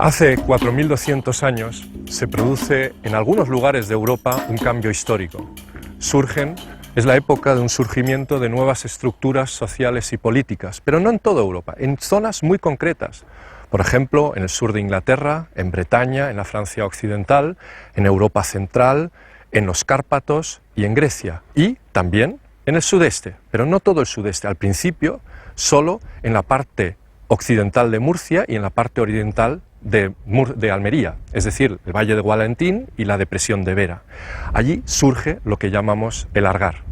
Hace 4.200 años se produce en algunos lugares de Europa un cambio histórico. Es la época de un surgimiento de nuevas estructuras sociales y políticas, pero no en toda Europa, en zonas muy concretas. Por ejemplo, en el sur de Inglaterra, en Bretaña, en la Francia occidental, en Europa central, en los Cárpatos y en Grecia. Y también en el sudeste, pero no todo el sudeste. Al principio, solo en la parte occidental de Murcia y en la parte oriental de Almería, es decir, el Valle de Gualentín y la depresión de Vera. Allí surge lo que llamamos el Argar.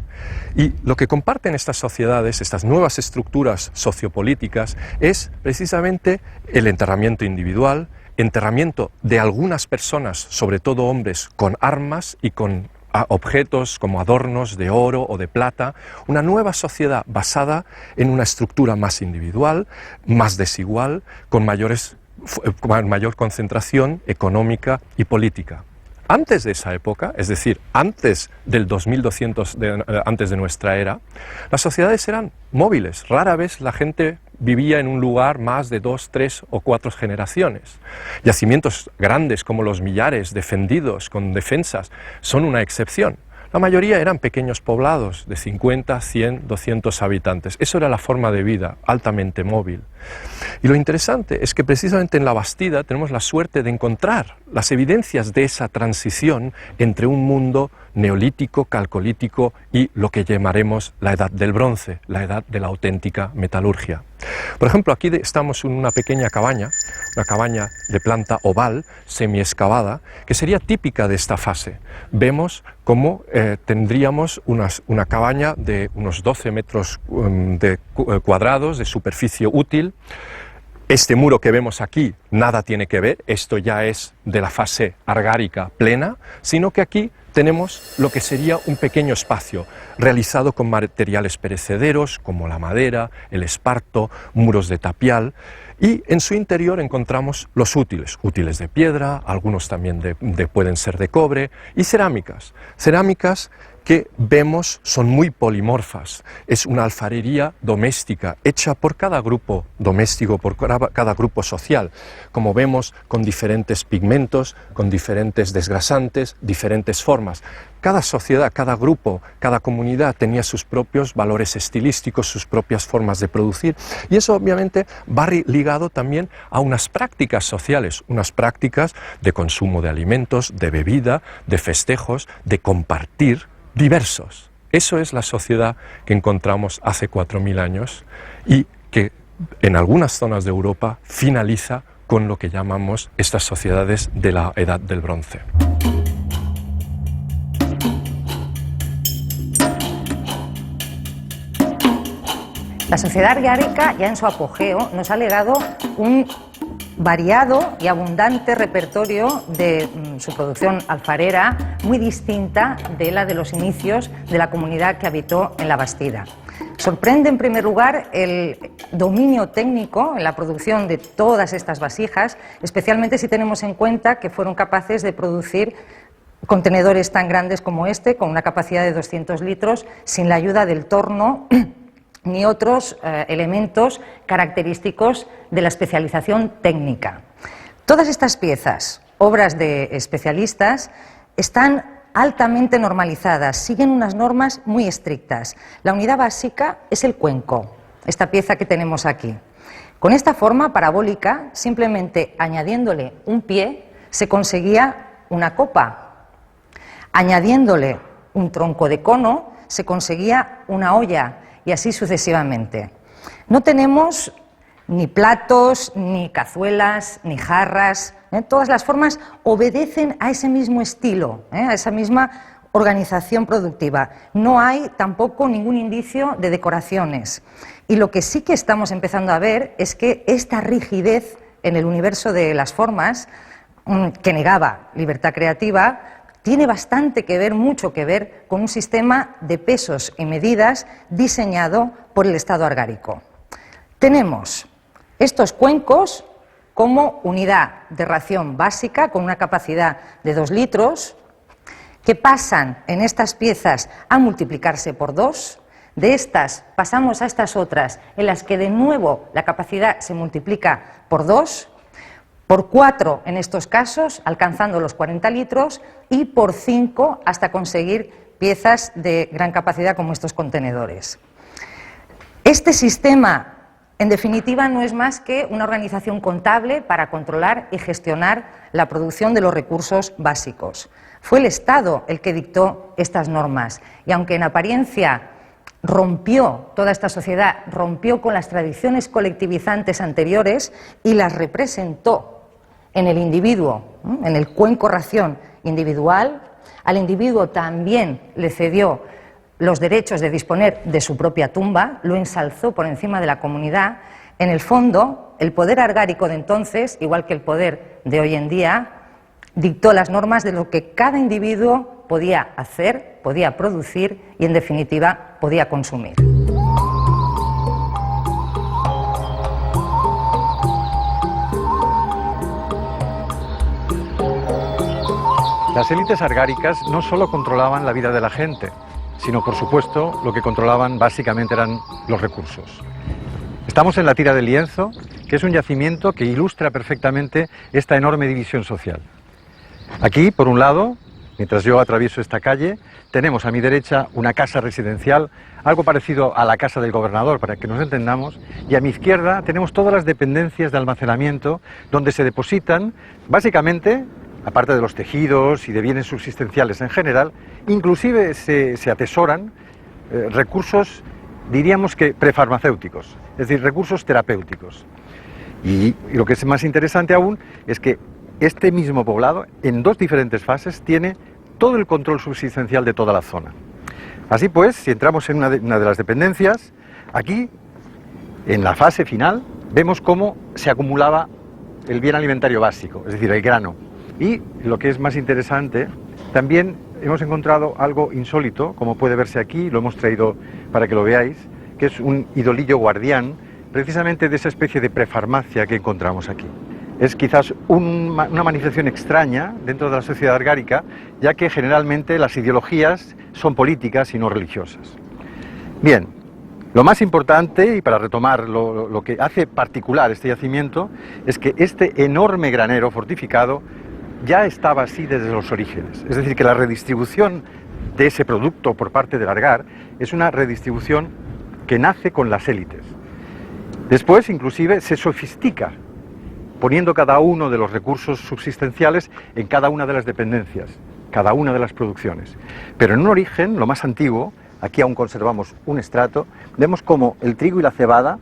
Y lo que comparten estas sociedades, estas nuevas estructuras sociopolíticas, es precisamente el enterramiento individual, enterramiento de algunas personas, sobre todo hombres, con armas y con objetos como adornos de oro o de plata, una nueva sociedad basada en una estructura más individual, más desigual, con mayor concentración económica y política. Antes de esa época, es decir, antes del 2200, antes de nuestra era, las sociedades eran móviles. Rara vez la gente vivía en un lugar más de 2, 3 o 4 generaciones. Yacimientos grandes como los Millares, defendidos con defensas, son una excepción. La mayoría eran pequeños poblados de 50, 100, 200 habitantes. Eso era la forma de vida, altamente móvil. Y lo interesante es que precisamente en la Bastida tenemos la suerte de encontrar las evidencias de esa transición entre un mundo neolítico, calcolítico y lo que llamaremos la Edad del Bronce, la edad de la auténtica metalurgia. Por ejemplo, aquí estamos en una pequeña cabaña, una cabaña de planta oval, semiexcavada, que sería típica de esta fase. Vemos cómo tendríamos una cabaña de unos 12 metros cuadrados de superficie útil. Este muro que vemos aquí nada tiene que ver, esto ya es de la fase argárica plena, sino que aquí tenemos lo que sería un pequeño espacio realizado con materiales perecederos como la madera, el esparto, muros de tapial, y en su interior encontramos los útiles de piedra, algunos también pueden ser de cobre, y cerámicas que vemos son muy polimorfas. Es una alfarería doméstica hecha por cada grupo doméstico, por cada grupo social, como vemos, con diferentes pigmentos, con diferentes desgrasantes, diferentes formas. Cada sociedad, cada grupo, cada comunidad tenía sus propios valores estilísticos, sus propias formas de producir, y eso obviamente va ligado también a unas prácticas sociales, unas prácticas de consumo de alimentos, de bebida, de festejos, de compartir, diversos. Eso es la sociedad que encontramos hace 4.000 años y que en algunas zonas de Europa finaliza con lo que llamamos estas sociedades de la Edad del Bronce. La sociedad argárica, ya en su apogeo, nos ha legado un variado y abundante repertorio de su producción alfarera, muy distinta de la de los inicios de la comunidad que habitó en la Bastida. Sorprende en primer lugar el dominio técnico en la producción de todas estas vasijas, especialmente si tenemos en cuenta que fueron capaces de producir contenedores tan grandes como este, con una capacidad de 200 litros, sin la ayuda del torno ni otros elementos característicos de la especialización técnica. Todas estas piezas, obras de especialistas, están altamente normalizadas, siguen unas normas muy estrictas. La unidad básica es el cuenco, esta pieza que tenemos aquí. Con esta forma parabólica, simplemente añadiéndole un pie, se conseguía una copa. Añadiéndole un tronco de cono, se conseguía una olla, y así sucesivamente. No tenemos ni platos, ni cazuelas, ni jarras. Todas las formas obedecen a ese mismo estilo, a esa misma organización productiva. No hay tampoco ningún indicio de decoraciones. Y lo que sí que estamos empezando a ver es que esta rigidez en el universo de las formas, que negaba libertad creativa, tiene bastante que ver, mucho que ver, con un sistema de pesos y medidas diseñado por el Estado argárico. Tenemos estos cuencos como unidad de ración básica con una capacidad de 2 litros, que pasan en estas piezas a multiplicarse por 2. De estas pasamos a estas otras en las que de nuevo la capacidad se multiplica por 2. por 4 en estos casos, alcanzando los 40 litros, y por 5 hasta conseguir piezas de gran capacidad como estos contenedores. Este sistema, en definitiva, no es más que una organización contable para controlar y gestionar la producción de los recursos básicos. Fue el Estado el que dictó estas normas y, aunque en apariencia toda esta sociedad rompió con las tradiciones colectivizantes anteriores y las representó en el individuo, en el cuenco-ración individual, al individuo también le cedió los derechos de disponer de su propia tumba, lo ensalzó por encima de la comunidad. En el fondo, el poder argárico de entonces, igual que el poder de hoy en día, dictó las normas de lo que cada individuo podía hacer, podía producir y, en definitiva, podía consumir. Las élites argáricas no solo controlaban la vida de la gente, sino, por supuesto, lo que controlaban básicamente eran los recursos. Estamos en la Tira del Lienzo, que es un yacimiento que ilustra perfectamente esta enorme división social. Aquí, por un lado, mientras yo atravieso esta calle, tenemos a mi derecha una casa residencial, algo parecido a la casa del gobernador, para que nos entendamos, y a mi izquierda tenemos todas las dependencias de almacenamiento, donde se depositan, básicamente, aparte de los tejidos y de bienes subsistenciales en general, inclusive se atesoran recursos, diríamos que prefarmacéuticos, es decir, recursos terapéuticos. Y lo que es más interesante aún es que este mismo poblado, en 2 diferentes fases, tiene todo el control subsistencial de toda la zona. Así pues, si entramos en una de las dependencias, aquí, en la fase final, vemos cómo se acumulaba el bien alimentario básico, es decir, el grano. Y lo que es más interesante, también hemos encontrado algo insólito, como puede verse aquí, lo hemos traído para que lo veáis, que es un idolillo guardián, precisamente de esa especie de prefarmacia que encontramos aquí. Es quizás una manifestación extraña dentro de la sociedad argárica, ya que generalmente las ideologías son políticas y no religiosas. Bien, lo más importante, y para retomar lo que hace particular este yacimiento, es que este enorme granero fortificado ya estaba así desde los orígenes. Es decir, que la redistribución de ese producto por parte del Argar es una redistribución que nace con las élites. Después, inclusive, se sofistica, poniendo cada uno de los recursos subsistenciales en cada una de las dependencias, cada una de las producciones. Pero en un origen, lo más antiguo, aquí aún conservamos un estrato, vemos como el trigo y la cebada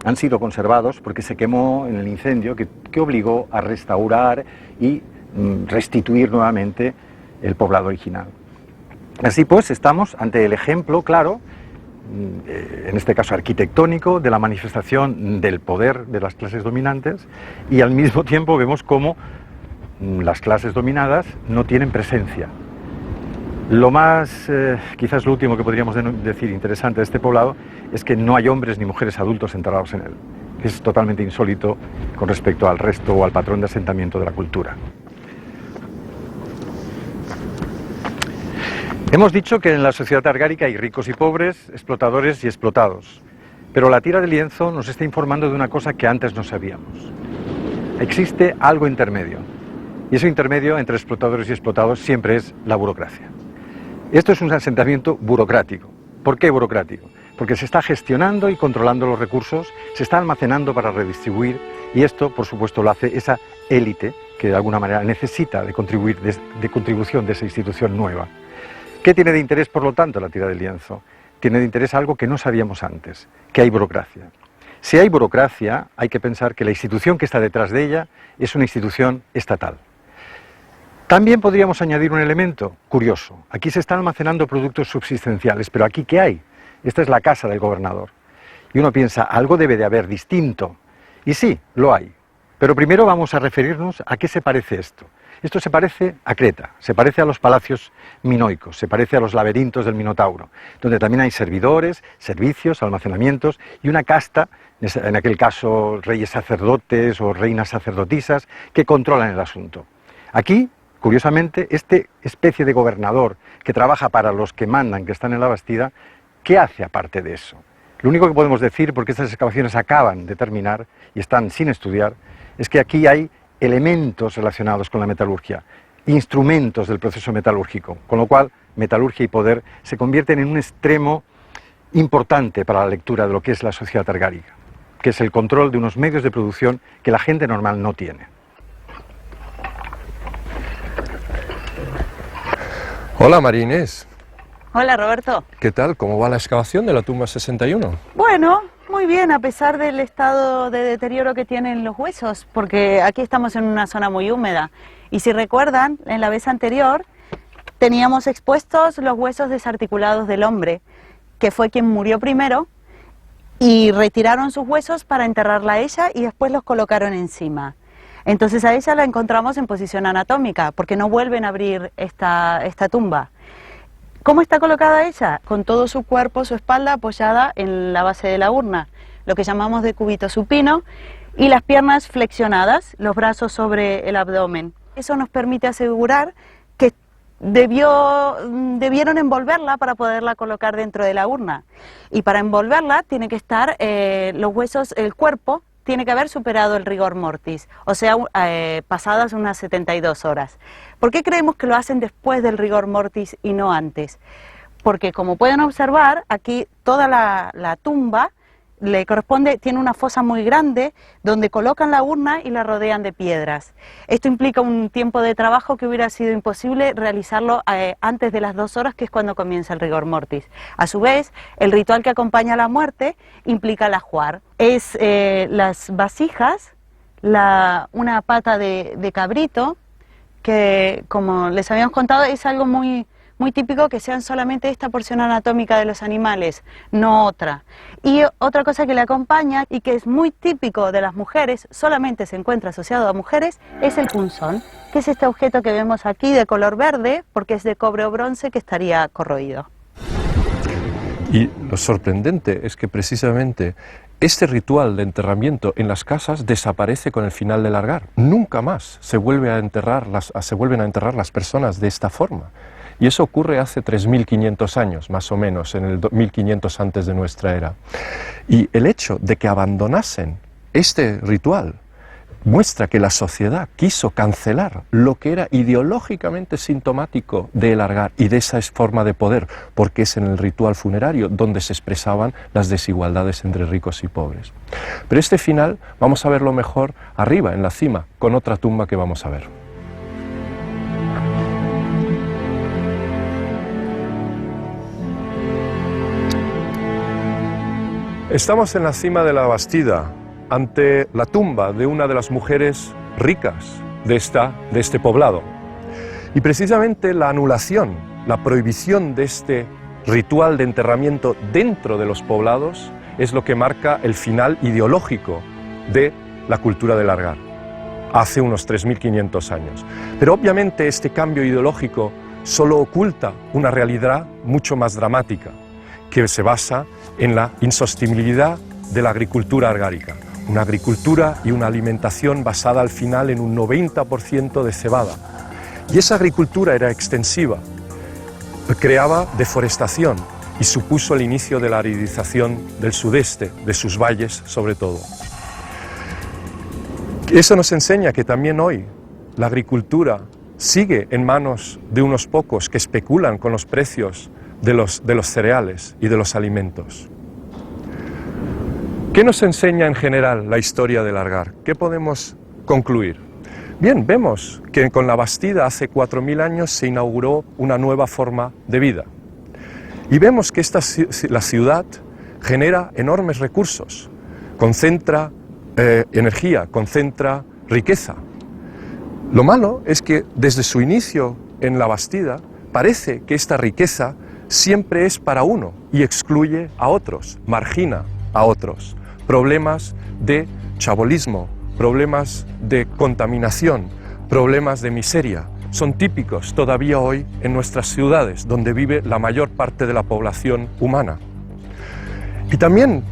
han sido conservados porque se quemó en el incendio que obligó a restaurar y restituir nuevamente el poblado original. Así pues, estamos ante el ejemplo claro, en este caso arquitectónico, de la manifestación del poder de las clases dominantes, y al mismo tiempo vemos cómo las clases dominadas no tienen presencia. Lo más, quizás lo último que podríamos decir interesante de este poblado, es que no hay hombres ni mujeres adultos enterrados en él. Es totalmente insólito con respecto al resto o al patrón de asentamiento de la cultura. Hemos dicho que en la sociedad argárica hay ricos y pobres, explotadores y explotados. Pero la Tira del Lienzo nos está informando de una cosa que antes no sabíamos. Existe algo intermedio. Y ese intermedio entre explotadores y explotados siempre es la burocracia. Esto es un asentamiento burocrático. ¿Por qué burocrático? Porque se está gestionando y controlando los recursos, se está almacenando para redistribuir, y esto, por supuesto, lo hace esa élite que de alguna manera necesita de contribución de esa institución nueva. ¿Qué tiene de interés, por lo tanto, la Tira del Lienzo? Tiene de interés algo que no sabíamos antes, que hay burocracia. Si hay burocracia, hay que pensar que la institución que está detrás de ella es una institución estatal. También podríamos añadir un elemento curioso. Aquí se están almacenando productos subsistenciales, pero aquí ¿qué hay? Esta es la casa del gobernador. Y uno piensa, algo debe de haber distinto. Y sí, lo hay. Pero primero vamos a referirnos a qué se parece esto. Esto se parece a Creta, se parece a los palacios minoicos, se parece a los laberintos del Minotauro, donde también hay servidores, servicios, almacenamientos y una casta, en aquel caso reyes sacerdotes o reinas sacerdotisas, que controlan el asunto. Aquí, curiosamente, esta especie de gobernador que trabaja para los que mandan, que están en la Bastida, ¿qué hace aparte de eso? Lo único que podemos decir, porque estas excavaciones acaban de terminar y están sin estudiar, es que aquí hay elementos relacionados con la metalurgia, instrumentos del proceso metalúrgico, con lo cual metalurgia y poder se convierten en un extremo importante para la lectura de lo que es la sociedad argárica, que es el control de unos medios de producción que la gente normal no tiene. Hola María Inés. Hola Roberto. ¿Qué tal? ¿Cómo va la excavación de la tumba 61? Bueno, muy bien, a pesar del estado de deterioro que tienen los huesos, porque aquí estamos en una zona muy húmeda. Y si recuerdan, en la vez anterior teníamos expuestos los huesos desarticulados del hombre, que fue quien murió primero, y retiraron sus huesos para enterrarla a ella y después los colocaron encima. Entonces a ella la encontramos en posición anatómica, porque no vuelven a abrir esta tumba. ¿Cómo está colocada ella? Con todo su cuerpo, su espalda apoyada en la base de la urna, lo que llamamos de cúbito supino, y las piernas flexionadas, los brazos sobre el abdomen. Eso nos permite asegurar que debieron envolverla para poderla colocar dentro de la urna. Y para envolverla tiene que estar los huesos, el cuerpo, tiene que haber superado el rigor mortis, o sea, pasadas unas 72 horas. ¿Por qué creemos que lo hacen después del rigor mortis y no antes? Porque como pueden observar, aquí toda la tumba le corresponde, tiene una fosa muy grande donde colocan la urna y la rodean de piedras. Esto implica un tiempo de trabajo que hubiera sido imposible realizarlo antes de las 2 horas, que es cuando comienza el rigor mortis. A su vez, el ritual que acompaña a la muerte implica el ajuar. Es las vasijas, una pata de cabrito, que como les habíamos contado es algo muy típico que sean solamente esta porción anatómica de los animales, no otra. Y otra cosa que le acompaña y que es muy típico de las mujeres, solamente se encuentra asociado a mujeres, es el punzón, que es este objeto que vemos aquí de color verde, porque es de cobre o bronce que estaría corroído. Y lo sorprendente es que precisamente este ritual de enterramiento en las casas desaparece con el final del Argar. Nunca más se vuelven a enterrar las personas de esta forma. Y eso ocurre hace 3.500 años, más o menos, en el 1500 antes de nuestra era. Y el hecho de que abandonasen este ritual muestra que la sociedad quiso cancelar lo que era ideológicamente sintomático del Argar y de esa forma de poder, porque es en el ritual funerario donde se expresaban las desigualdades entre ricos y pobres. Pero este final vamos a verlo mejor arriba, en la cima, con otra tumba que vamos a ver. Estamos en la cima de la Bastida, ante la tumba de una de las mujeres ricas de este poblado. Y precisamente la anulación, la prohibición de este ritual de enterramiento dentro de los poblados es lo que marca el final ideológico de la cultura del Argar, hace unos 3.500 años. Pero obviamente este cambio ideológico solo oculta una realidad mucho más dramática, que se basa en la insostenibilidad de la agricultura argárica. Una agricultura y una alimentación basada al final en un 90% de cebada. Y esa agricultura era extensiva, creaba deforestación y supuso el inicio de la aridización del sudeste, de sus valles sobre todo. Eso nos enseña que también hoy la agricultura sigue en manos de unos pocos que especulan con los precios de los cereales y de los alimentos. ¿Qué nos enseña en general la historia del Argar? ¿Qué podemos concluir? Bien, vemos que con la Bastida hace 4.000 años se inauguró una nueva forma de vida. Y vemos que la ciudad genera enormes recursos, concentra energía, concentra riqueza. Lo malo es que desde su inicio en la Bastida parece que esta riqueza siempre es para uno y excluye a otros, margina a otros. Problemas de chabolismo, problemas de contaminación, problemas de miseria, son típicos todavía hoy en nuestras ciudades, donde vive la mayor parte de la población humana. Y también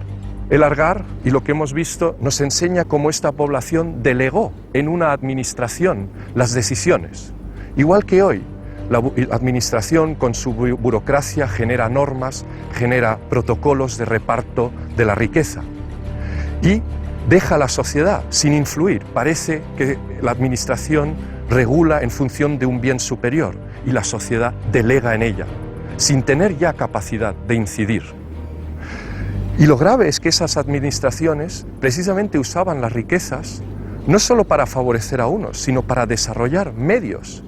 el Argar, y lo que hemos visto, nos enseña cómo esta población delegó en una administración las decisiones. Igual que hoy, la administración con su burocracia genera normas, genera protocolos de reparto de la riqueza. Y deja a la sociedad sin influir. Parece que la administración regula en función de un bien superior y la sociedad delega en ella, sin tener ya capacidad de incidir. Y lo grave es que esas administraciones precisamente usaban las riquezas no solo para favorecer a unos, sino para desarrollar medios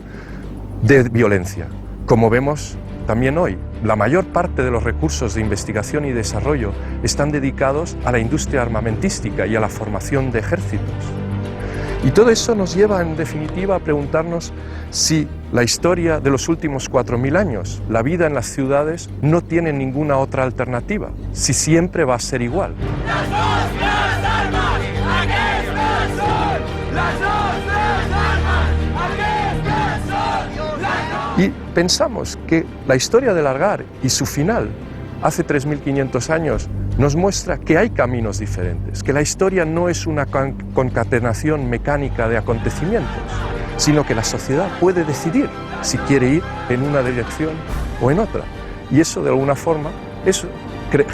de violencia. Como vemos también hoy, la mayor parte de los recursos de investigación y desarrollo están dedicados a la industria armamentística y a la formación de ejércitos. Y todo eso nos lleva, en definitiva, a preguntarnos si la historia de los últimos 4000 años, la vida en las ciudades, no tiene ninguna otra alternativa, si siempre va a ser igual. Y pensamos que la historia del Algar y su final, hace 3500 años, nos muestra que hay caminos diferentes, que la historia no es una concatenación mecánica de acontecimientos, sino que la sociedad puede decidir si quiere ir en una dirección o en otra. Y eso, de alguna forma, eso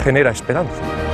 genera esperanza.